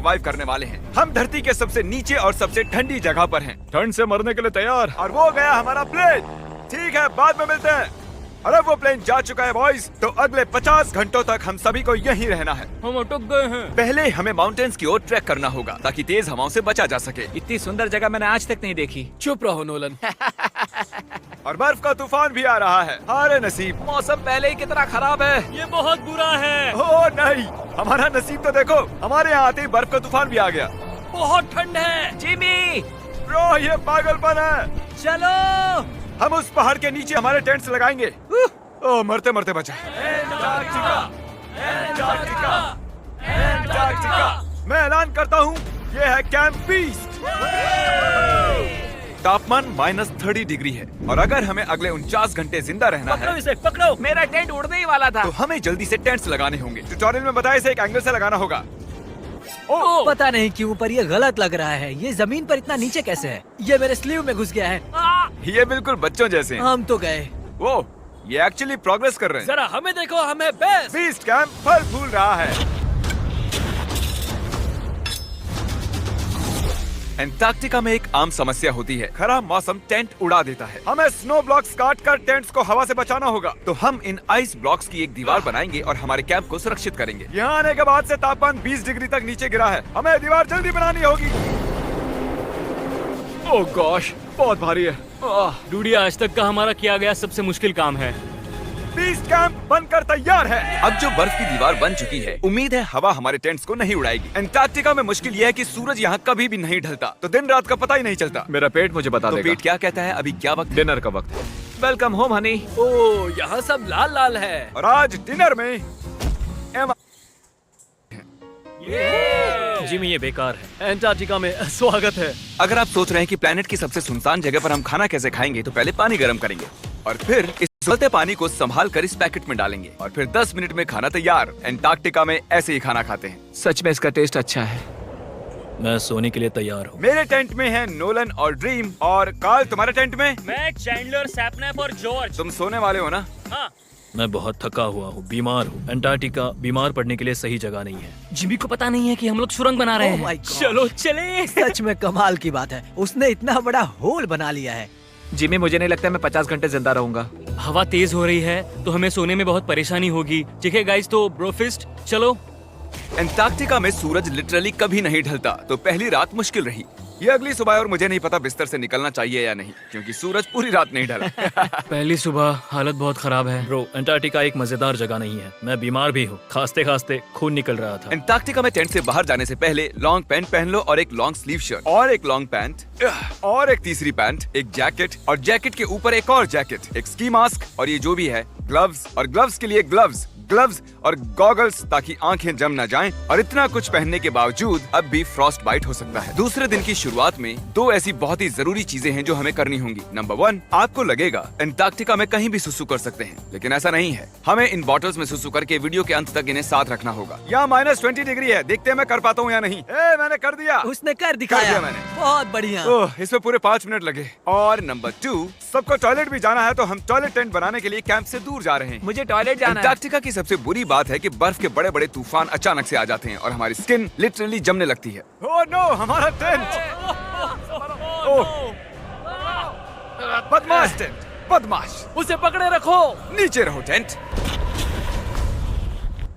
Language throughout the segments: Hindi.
सर्वाइव करने वाले हैं। हम धरती के सबसे नीचे और सबसे ठंडी जगह पर हैं। ठंड से मरने के लिए तैयार। और वो गया हमारा प्लेन। ठीक है, बाद में मिलते हैं। अरे वो प्लेन जा चुका है बॉयज। तो अगले 50 घंटों तक हम सभी को यहीं रहना है। हम अटक गए हैं। पहले हमें माउंटेन्स की ओर ट्रैक करना होगा ताकि तेज हवाओं से बचा जा सके। इतनी सुंदर जगह मैंने आज तक नहीं देखी। चुप रहो नोलन। और बर्फ का तूफान भी आ रहा है। अरे नसीब, मौसम पहले ही कितना खराब है। ये बहुत बुरा है। ओ नहीं, हमारा नसीब तो देखो, हमारे यहाँ आते ही बर्फ का तूफान भी आ गया। बहुत ठंड है। जिमी, ब्रो ये पागलपन है। चलो। हम उस पहाड़ के नीचे हमारे टेंट्स लगाएंगे। ओह मरते मरते बचा। मैं ऐलान करता हूँ, ये है कैंप बीस्ट। तापमान -30 डिग्री है और अगर हमें अगले 49 घंटे जिंदा रहना है, इसे पकड़ो। मेरा टेंट उड़ने ही वाला था। तो हमें जल्दी से टेंट्स लगाने होंगे। ट्यूटोरियल में बताया इसे एक एंगल से लगाना होगा। पता नहीं क्यों पर ये गलत लग रहा है। ये जमीन पर इतना नीचे कैसे है? ये मेरे स्लीव में घुस गया है। ये बिल्कुल बच्चों जैसे हैं। हम तो गए। वो ये एक्चुअली प्रोग्रेस कर रहे हैं। जरा हमें देखो, हमें बेस्ट। बीस्ट कैंप फल फूल रहा है। एंटार्क्टिका में एक आम समस्या होती है, खराब मौसम टेंट उड़ा देता है। हमें स्नो ब्लॉक्स काट कर टेंट्स को हवा से बचाना होगा। तो हम इन आइस ब्लॉक्स की एक दीवार बनाएंगे और हमारे कैंप को सुरक्षित करेंगे। यहाँ आने के बाद से तापमान 20 डिग्री तक नीचे गिरा है। हमें दीवार जल्दी बनानी होगी। ओह गॉश, बहुत भारी है। डूडी, आज तक का हमारा किया गया सबसे मुश्किल काम है। बीस्ट कैंप बनकर तैयार है। अब जो बर्फ की दीवार बन चुकी है, उम्मीद है हवा हमारे टेंट्स को नहीं उड़ाएगी। एंटार्क्टिका में मुश्किल यह है कि सूरज यहाँ कभी भी नहीं ढलता, तो दिन रात का पता ही नहीं चलता। मेरा पेट मुझे बता तो देगा। पेट क्या कहता है? अभी क्या वक्त? डिनर का वक्त है। Welcome home Honey. ओह यहाँ सब लाल लाल है। और आज डिनर में जिमी, ये बेकार है। एंटार्क्टिका में स्वागत है। अगर आप सोच रहे हैं कि प्लेनेट की सबसे सुनसान जगह पर हम खाना कैसे खाएंगे, तो पहले पानी गर्म करेंगे और फिर इस उबलते पानी को संभाल कर इस पैकेट में डालेंगे और फिर 10 मिनट में खाना तैयार। एंटार्क्टिका में ऐसे ही खाना खाते हैं। सच में इसका टेस्ट अच्छा है। मैं सोने के लिए तैयार हूँ। मेरे टेंट में है नोलन और ड्रीम। और कार्ल, तुम्हारे टेंट में? मैं, चैंडलर, सैपनैप और जॉर्ज। तुम सोने वाले हो ना? हाँ। मैं बहुत थका हुआ हूँ, बीमार हूँ। एंटार्क्टिका बीमार पड़ने के लिए सही जगह नहीं है। जिमी को पता नहीं है कि हम लोग सुरंग बना रहे Oh हैं। my God. चलो चले। सच में कमाल की बात है, उसने इतना बड़ा होल बना लिया है। जिमी, मुझे नहीं लगता मैं 50 घंटे जिंदा रहूंगा। हवा तेज हो रही है तो हमें सोने में बहुत परेशानी होगी। ठीक है गाइस, तो ब्रोफिस्ट चलो। एंटार्क्टिका में सूरज लिटरली कभी नहीं ढलता, तो पहली रात मुश्किल रही। ये अगली सुबह और मुझे नहीं पता बिस्तर से निकलना चाहिए या नहीं, क्योंकि सूरज पूरी रात नहीं ढला। पहली सुबह हालत बहुत खराब है। ब्रो, एंटार्क्टिका एक मजेदार जगह नहीं है। मैं बीमार भी हूँ, खांसते खांसते खून निकल रहा था। एंटार्क्टिका में टेंट से बाहर जाने से पहले लॉन्ग पैंट पहन लो और एक लॉन्ग स्लीव शर्ट और एक लॉन्ग पैंट और एक तीसरी पैंट, एक जैकेट और जैकेट के ऊपर एक और जैकेट, एक स्की मास्क और ये जो भी है ग्लव्स, और ग्लव्स के लिए ग्लव्स और गॉगल्स ताकि आंखें जम न जाएं। और इतना कुछ पहनने के बावजूद अब भी फ्रॉस्ट बाइट हो सकता है। दूसरे दिन की शुरुआत में 2 ऐसी बहुत ही जरूरी चीजें हैं जो हमें करनी होंगी। नंबर 1, आपको लगेगा एंटार्क्टिका में कहीं भी सुसु कर सकते हैं, लेकिन ऐसा नहीं है। हमें इन बॉटल्स में सुसु करके वीडियो के अंत तक इन्हें साथ रखना होगा। यहाँ -20 डिग्री है, देखते हैं मैं कर पाता हूँ या नहीं। मैंने कर दिया। उसने कर दिखाया। मैंने। बहुत बढ़िया। ओह, इसमें पूरे 5 मिनट लगे। और नंबर 2, सबको टॉयलेट भी जाना है, तो हम टॉयलेट टेंट बनाने के लिए कैंप से दूर जा रहे हैं। मुझे टॉयलेट जाना है। एंटार्क्टिका की सबसे बुरी बात है कि बर्फ के बड़े बड़े तूफान अचानक से आ जाते हैं और हमारी स्किन लिटरली जमने लगती है। ओह नो, हमारा टेंट! ओह, बदमाश टेंट, बदमाश! उसे पकड़े रखो। नीचे रहो टेंट।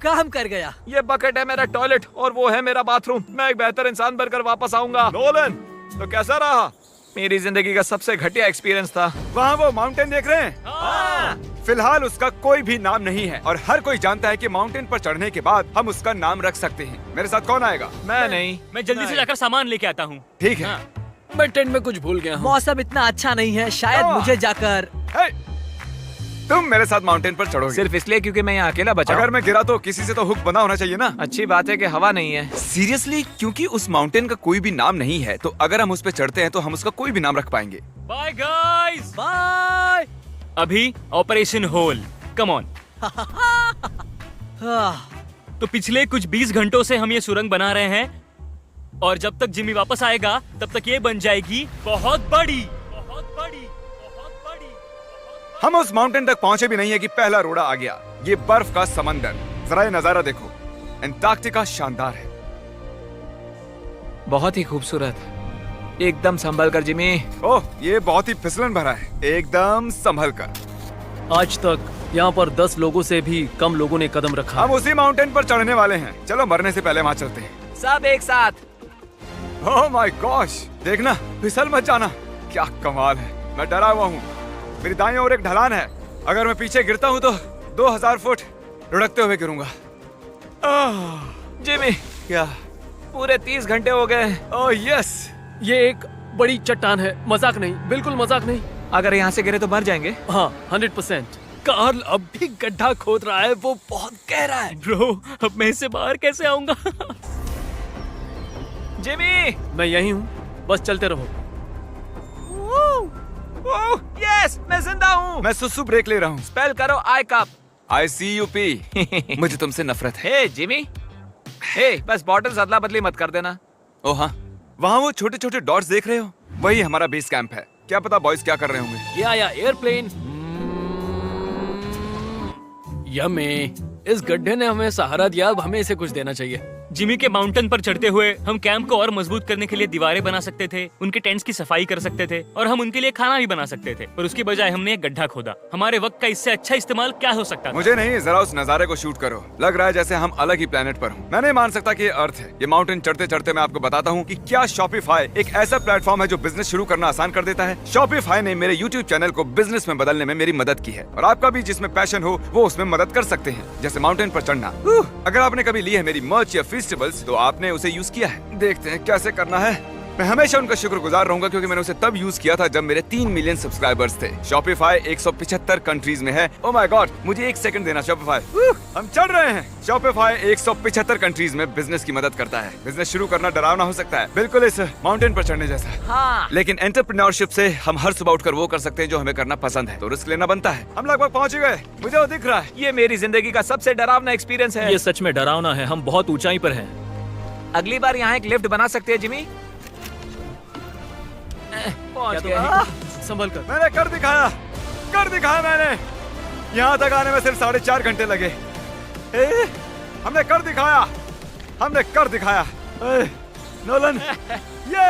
काम कर गया। ये बकेट है मेरा टॉयलेट और वो है मेरा बाथरूम। मैं एक बेहतर इंसान बनकर वापस आऊंगा। नोलन, तो कैसा रहा? मेरी जिंदगी का सबसे घटिया एक्सपीरियंस था। वहाँ वो माउंटेन देख रहे हैं? फिलहाल उसका कोई भी नाम नहीं है और हर कोई जानता है कि माउंटेन पर चढ़ने के बाद हम उसका नाम रख सकते हैं। मेरे साथ कौन आएगा? मैं नहीं। मैं जल्दी से जाकर सामान लेके आता हूँ। ठीक है। मैं टेंट में कुछ भूल गया हूँ। मौसम इतना अच्छा नहीं है, शायद मुझे जाकर। हे, तुम मेरे साथ माउंटेन पर चढ़ोगे सिर्फ इसलिए क्योंकि मैं यहाँ अकेला बचा। अगर मैं गिरा तो किसी से तो हुक बंधा होना चाहिए ना। अच्छी बात है कि हवा नहीं है। सीरियसली, क्योंकि उस माउंटेन का कोई भी नाम नहीं है, तो अगर हम उस पे चढ़ते हैं तो हम उसका कोई भी नाम रख पाएंगे। Bye guys. बाय। अभी operation hole, come on. Ah, तो पिछले कुछ 20 घंटों से हम ये सुरंग बना रहे हैं और जब तक जिमी वापस आएगा तब तक ये बन जाएगी बहुत बड़ी, बहुत बड़ी, बहुत बड़ी। हम उस माउंटेन तक पहुंचे भी नहीं है कि पहला रोड़ा आ गया। ये बर्फ का समंदर, जरा ये नजारा देखो। एंटार्क्टिका शानदार है। बहुत ही खूबसूरत। एकदम संभल कर जिमी। ओह, ये बहुत ही फिसलन भरा है। एकदम संभल कर। आज तक यहाँ पर 10 लोगों से भी कम लोगों ने कदम रखा हम है। उसी माउंटेन पर चढ़ने वाले हैं। चलो मरने से पहले वहाँ चलते हैं। सब एक साथ। ओह माय गॉश, देखना, फिसल मत जाना। क्या कमाल है। मैं डरा हुआ हूँ। मेरी दाईं ओर एक ढलान है। अगर मैं पीछे गिरता हूँ तो 2000 फुट लुढ़कते हुए गिरूंगा। जिमी, क्या? पूरे 30 घंटे हो गए। Oh yes. ये एक बड़ी चट्टान है, मजाक नहीं, बिल्कुल मजाक नहीं। अगर यहाँ से गिरे तो मर जाएंगे। हाँ 100%। कार्ल अब भी गड्ढा खोद रहा है, वो बहुत गहरा है। ब्रो, अब मैं इससे बाहर कैसे आऊंगा? जिमी, मैं यही हूँ, बस चलते रहो। ओह यस, मैं जिंदा हूँ। मैं सुसु ब्रेक ले रहा हूँ। स्पेल करो आई कप। ICUP। मुझे तुमसे नफरत है। हे जिमी, हे बस बॉटल्स अदला बदली मत कर देना। ओह हाँ, वहाँ वो छोटे छोटे डॉट्स देख रहे हो? वही हमारा बेस कैंप है। क्या पता बॉयज क्या कर रहे होंगे। ये आया एयरप्लेन। यम्मी, इस गड्ढे ने हमें सहारा दिया, अब हमें इसे कुछ देना चाहिए। जिमी के माउंटेन पर चढ़ते हुए हम कैंप को और मजबूत करने के लिए दीवारें बना सकते थे, उनके टेंट्स की सफाई कर सकते थे और हम उनके लिए खाना भी बना सकते थे। पर उसकी बजाय हमने एक गड्ढा खोदा। हमारे वक्त का इससे अच्छा इस्तेमाल क्या हो सकता था? मुझे नहीं, जरा उस नजारे को शूट करो। लग रहा है जैसे हम अलग ही प्लेनेट पर हूँ। मैं नहीं मान सकता कि ये अर्थ है। ये माउंटेन चढ़ते चढ़ते मैं आपको बताता हूँ कि क्या शॉपिफाई एक ऐसा प्लेटफॉर्म है जो बिजनेस शुरू करना आसान कर देता है। शॉपिफाई ने मेरे YouTube चैनल को बिजनेस में बदलने में मेरी मदद की है और आपका भी जिसमें पैशन हो वो उसमें मदद कर सकते हैं, जैसे माउंटेन पर चढ़ना। अगर आपने कभी ली है मेरी मर्च या फेस्टिवल्स तो आपने उसे यूज किया है। देखते हैं कैसे करना है। मैं हमेशा उनका शुक्रगुजार रहूंगा क्योंकि मैंने उसे तब यूज किया था जब मेरे 3 मिलियन सब्सक्राइबर्स थे। शॉपिफाई 175 कंट्रीज में है। ओह माय गॉड, मुझे 1 सेकंड देना। शॉपिफाई, हम चढ़ रहे हैं। शॉपिफाई 175 कंट्रीज में बिजनेस की मदद करता है। बिजनेस शुरू करना डरावना हो सकता है, बिल्कुल इस माउंटेन पर चढ़ने जैसा। हाँ। लेकिन एंटरप्रेन्योरशिप से हम हर सुबह उठकर वो कर सकते हैं जो हमें करना पसंद है, तो रिस्क लेना बनता है। हम लगभग पहुंच गए, मुझे वो दिख रहा है। ये मेरी जिंदगी का सबसे डरावना एक्सपीरियंस है। ये सच में डरावना है, हम बहुत ऊंचाई पर हैं। अगली बार यहाँ एक लिफ्ट बना सकते हैं जिमी। पहुंच क्या गए। संभल कर। मैंने कर दिखाया मैंने। यहाँ तक आने में सिर्फ 4.5 घंटे लगे। हमने कर दिखाया। नोलन, ये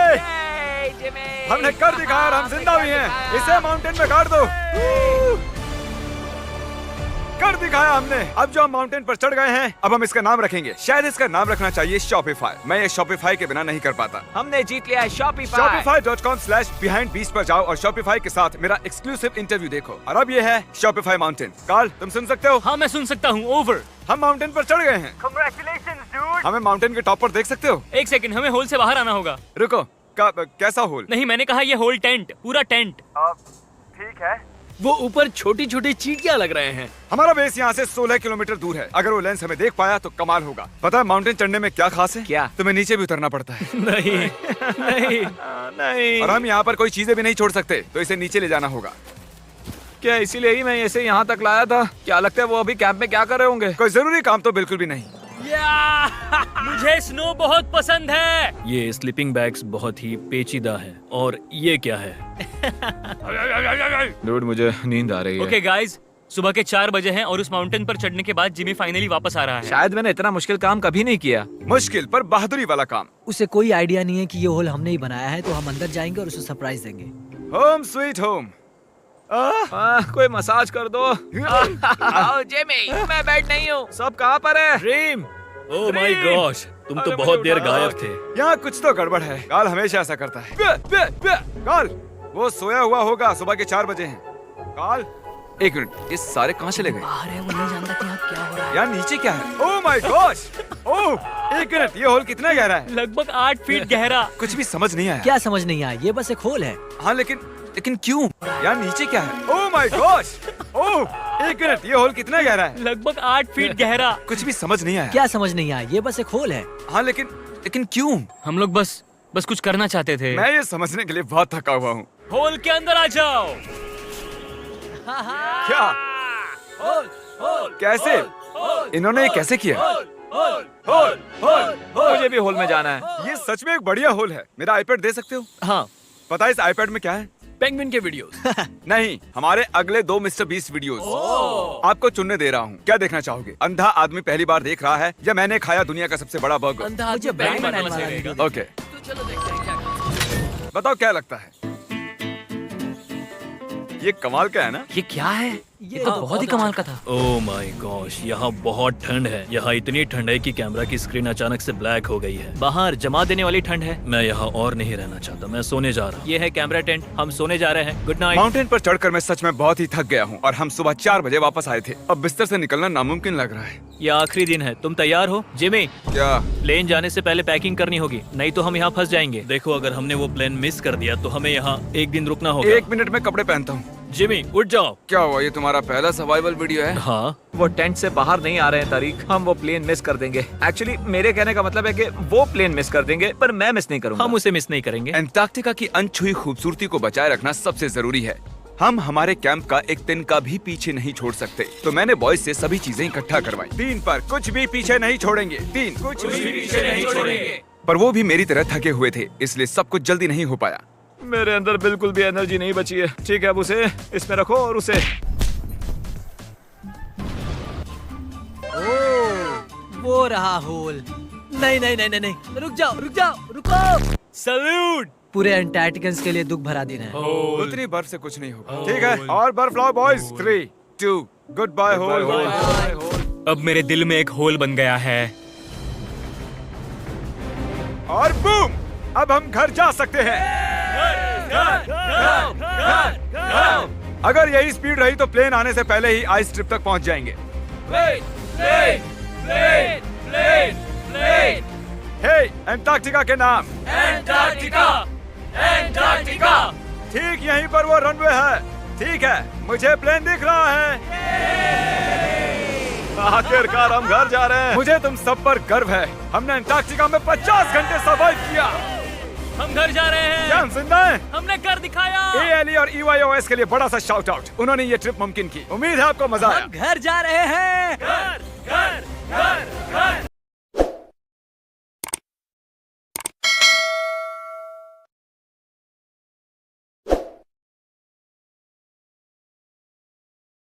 Yay, जिमी। हमने कर दिखाया और हम जिंदा भी हैं। इसे माउंटेन में गाड़ दो। कर दिखाया हमने। अब जो हम माउंटेन पर चढ़ गए हैं, अब हम इसका नाम रखेंगे। शायद इसका नाम रखना चाहिए शॉपिफाई। मैं ये शॉपिफाई के बिना नहीं कर पाता। हमने जीत लिया है शॉपिफाई। Shopify.com/behindbeast पर जाओ और शॉपिफाई के साथ मेरा एक्सक्लूसिव इंटरव्यू देखो। और अब ये है शॉपिफाई माउंटेन। कार्ल, तुम सुन सकते हो? हाँ, मैं सुन सकता हूँ। ओवर। हम माउंटेन पर चढ़ गए हैं। Congratulations, dude। हमें माउंटेन के टॉप पर देख सकते हो? एक सेकंड, हमें होल से बाहर आना होगा। रुको, कैसा होल? नहीं, मैंने कहा ये होल टेंट, पूरा टेंट। ठीक है। वो ऊपर छोटी छोटी चींटियां लग रहे हैं। हमारा बेस यहाँ से 16 किलोमीटर दूर है। अगर वो लेंस हमें देख पाया तो कमाल होगा। पता है माउंटेन चढ़ने में क्या खास है? क्या? तुम्हें नीचे भी उतरना पड़ता है। नहीं नहीं नहीं। और हम यहाँ पर कोई चीजें भी नहीं छोड़ सकते, तो इसे नीचे ले जाना होगा। क्या इसीलिए ही मैं इसे यहाँ तक लाया था? क्या लगता है वो अभी कैंप में क्या कर रहे होंगे? कोई जरूरी काम तो बिल्कुल भी नहीं। मुझे स्नो बहुत पसंद है। ये स्लीपिंग बैग्स बहुत ही पेचीदा है। और ये क्या है? डूड, मुझे नींद आ रही है। ओके गाइस, सुबह के 4 बजे हैं और उस माउंटेन पर चढ़ने के बाद जिमी फाइनली वापस आ रहा है। शायद मैंने इतना मुश्किल काम कभी नहीं किया। मुश्किल पर बहादुरी वाला काम। उसे कोई आइडिया नहीं है कि ये होल हमने ही बनाया है, तो हम अंदर जाएंगे और उसे सरप्राइज देंगे। Home sweet home. कोई मसाज कर दो। आओ जिमी, मैं बैठ नहीं हूँ। सब कहाँ पर है? Dream. Oh my Dream! Gosh, तुम तो अरे बहुत मुझे देर उठा गायब लो। थे। यहाँ कुछ तो गड़बड़ है। काल हमेशा ऐसा करता है। काल, वो सोया हुआ होगा। सुबह के 4 बजे हैं। काल, 1 मिनट, ये सारे कहाँ चले गए? बाहर है, वो नहीं जानता कि यहाँ क्या हो रहा है। यार नीचे क्या है? Oh my gosh. Oh, 1 minute, ये होल कितना गहरा है? लगभग 8 फीट गहरा। कुछ भी समझ नहीं आया। क्या समझ नहीं आया? ये बस एक होल है। हाँ, लेकिन क्यों? यार नीचे क्या है? Oh my gosh. Oh, 1 minute, ये होल कितना गहरा है? लगभग 8 फीट गहरा। कुछ भी समझ नहीं आया। क्या समझ नहीं आया? ये बस एक होल है। हाँ, लेकिन क्यों? हम लोग बस कुछ करना चाहते थे। मैं ये समझने के लिए बहुत थका हुआ हूँ। होल के अंदर आ जाओ। क्या? कैसे? इन्होंने ये कैसे किया? मुझे भी होल में जाना है। ये सच में एक बढ़िया होल है। मेरा आईपैड दे सकते हो? हाँ, पता है इस आईपैड में क्या है? पेंगुइन के वीडियोस। नहीं, हमारे अगले 2 मिस्टर बीस्ट वीडियोस। आपको चुनने दे रहा हूँ। क्या देखना चाहोगे? अंधा आदमी पहली बार देख रहा है या मैंने खाया दुनिया का सबसे बड़ा बर्गर? अंधा मुझे आदमी ब्रांड पहली बार बनाने नमस्ते वाला रहेगा। वीडियो ओके, चलो देखते हैं क्या कर सकते हैं। बताओ क्या लगता है? ये कमाल का है ना? ये क्या है? ये तो बहुत ही कमाल का था। ओह माय गॉश, यहाँ बहुत ठंड है। यहाँ इतनी ठंड है कि कैमरा की स्क्रीन अचानक से ब्लैक हो गई है। बाहर जमा देने वाली ठंड है। मैं यहाँ और नहीं रहना चाहता, मैं सोने जा रहा हूँ। ये है कैमरा टेंट, हम सोने जा रहे हैं। Good night. माउंटेन पर चढ़कर मैं सच में बहुत ही थक गया हूँ और हम सुबह 4 बजे वापस आए थे। अब बिस्तर से निकलना नामुमकिन लग रहा है। ये आखिरी दिन है, तुम तैयार हो? जिमी, क्या? प्लेन जाने से पहले पैकिंग करनी होगी, नहीं तो हम यहाँ फंस जाएंगे। देखो, अगर हमने वो प्लेन मिस कर दिया तो हमें यहाँ एक दिन रुकना होगा। 1 मिनट में कपड़े पहनता हूँ। जिमी उठ जाओ। क्या हुआ? ये तुम्हारा पहला सर्वाइवल वीडियो है? हाँ, वो टेंट से बाहर नहीं आ रहे हैं तारीख। हम वो प्लेन मिस कर देंगे। एक्चुअली मेरे कहने का मतलब है कि वो प्लेन मिस कर देंगे, पर मैं मिस नहीं करूंगा। हम उसे मिस नहीं करेंगे। एंटार्क्टिका की अनछुई खूबसूरती को बचाए रखना सबसे जरूरी है। हम हमारे कैंप का एक तिनका भी पीछे नहीं छोड़ सकते, तो मैंने बॉयज से सभी चीजें इकट्ठा करवाई। 3 पर कुछ भी पीछे नहीं छोड़ेंगे। 3 कुछ भी पीछे नहीं छोड़ेंगे। पर वो भी मेरी तरह थके हुए थे, इसलिए सब कुछ जल्दी नहीं हो पाया। मेरे अंदर बिल्कुल भी एनर्जी नहीं बची है। ठीक है, अब उसे इसमें रखो और उसे वो रहा होल। नहीं नहीं नहीं नहीं नहीं, रुक जाओ रुक जाओ रुको। सल्यूट। पूरे अंटार्कटिकन्स के लिए दुख भरा दिन है। उतनी बर्फ से कुछ नहीं होगा। ठीक है, और बर्फ लाओ बॉयज। 3 2 good bye whole. अब मेरे दिल में एक होल बन गया है। और बूम, अब हम घर जा सकते हैं। अगर यही स्पीड रही तो प्लेन आने से पहले ही आइस स्ट्रिप तक पहुंच जाएंगे। हे, एंटार्क्टिका के नाम। एंटार्क्टिका। ठीक यहीं पर वो रनवे है। ठीक है, मुझे प्लेन दिख रहा है। आखिरकार हम घर जा रहे हैं। मुझे तुम सब पर गर्व है। हमने एंटार्क्टिका में 50 घंटे सर्वाइव किया। हम घर जा रहे हैं। क्या हम जिंदा हैं? हमने कर दिखाया। ALE और EYOS के लिए बड़ा सा शाउट आउट। उन्होंने ये ट्रिप मुमकिन की। उम्मीद है आपको मजा आया। हम घर जा रहे हैं। घर घर